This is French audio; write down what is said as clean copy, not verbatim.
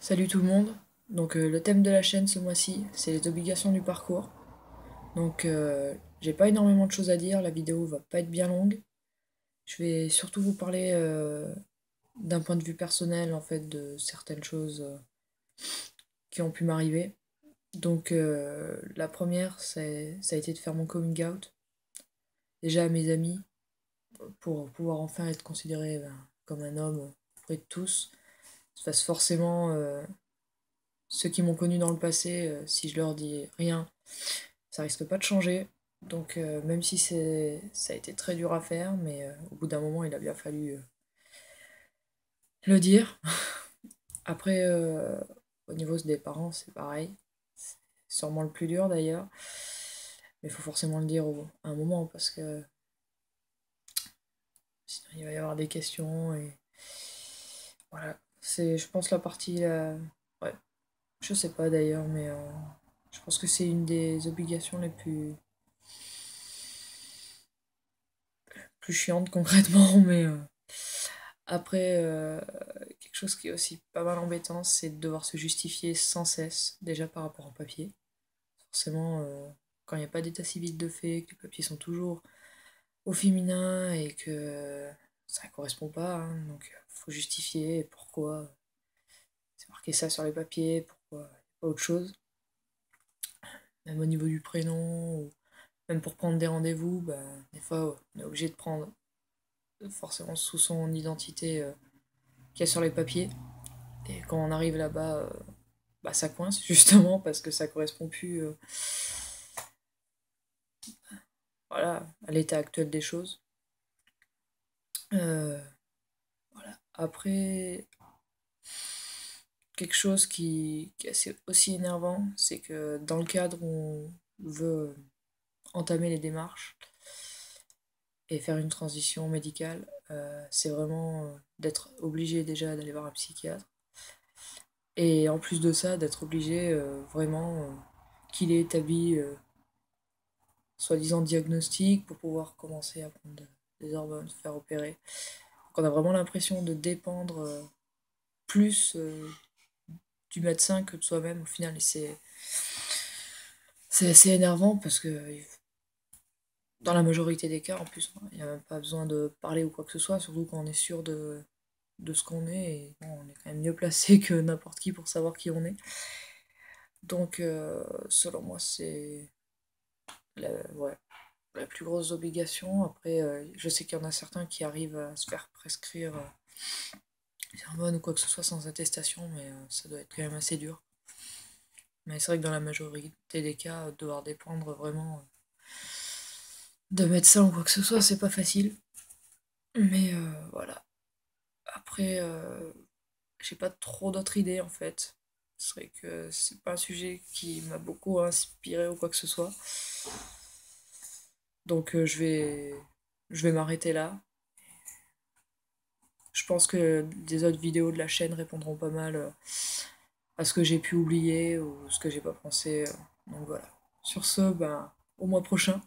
Salut tout le monde. Donc le thème de la chaîne ce mois-ci, c'est les obligations du parcours. Donc j'ai pas énormément de choses à dire, la vidéo va pas être bien longue. Je vais surtout vous parler d'un point de vue personnel en fait de certaines choses qui ont pu m'arriver. Donc la première, ça a été de faire mon coming out, déjà à mes amis, pour pouvoir enfin être considéré comme un homme auprès de tous. Parce forcément, ceux qui m'ont connu dans le passé, si je leur dis rien, ça risque pas de changer. Donc même si ça a été très dur à faire, mais au bout d'un moment, il a bien fallu le dire. Après, au niveau des parents, c'est pareil. C'est sûrement le plus dur d'ailleurs. Mais il faut forcément le dire à un moment parce que sinon il va y avoir des questions et voilà. C'est, je pense, la partie. Ouais, je sais pas d'ailleurs, mais je pense que c'est une des obligations les plus chiantes concrètement, mais après, quelque chose qui est aussi pas mal embêtant, c'est de devoir se justifier sans cesse, déjà par rapport au papier. Forcément, quand il n'y a pas d'état civil de fait, que les papiers sont toujours au féminin et que ça ne correspond pas, hein, donc faut justifier pourquoi c'est marqué ça sur les papiers, pourquoi pas autre chose. Même au niveau du prénom, ou même pour prendre des rendez-vous, des fois on est obligé de prendre forcément sous son identité qu'il y a sur les papiers. Et quand on arrive là-bas, ça coince justement parce que ça correspond plus voilà, à l'état actuel des choses. Euh, voilà. Après, quelque chose qui est aussi énervant, c'est que dans le cadre où on veut entamer les démarches et faire une transition médicale, c'est vraiment d'être obligé déjà d'aller voir un psychiatre. Et en plus de ça, d'être obligé vraiment qu'il ait établi soi-disant diagnostic pour pouvoir commencer à prendre des hormones, se faire opérer. Donc on a vraiment l'impression de dépendre plus du médecin que de soi-même au final. Et c'est assez énervant parce que dans la majorité des cas, en plus, il n'y a même pas besoin de parler ou quoi que ce soit, surtout quand on est sûr de ce qu'on est. Et bon, on est quand même mieux placé que n'importe qui pour savoir qui on est. Donc, selon moi, c'est ouais, la plus grosse obligation. Après, je sais qu'il y en a certains qui arrivent à se faire prescrire des hormones ou quoi que ce soit sans attestation, mais ça doit être quand même assez dur. Mais c'est vrai que dans la majorité des cas, devoir dépendre vraiment de médecins ou quoi que ce soit, c'est pas facile. Mais voilà. Après, j'ai pas trop d'autres idées en fait. C'est vrai que c'est pas un sujet qui m'a beaucoup inspiré ou quoi que ce soit. Donc je vais m'arrêter là. Je pense que des autres vidéos de la chaîne répondront pas mal à ce que j'ai pu oublier ou ce que j'ai pas pensé. Donc voilà. Sur ce, au mois prochain.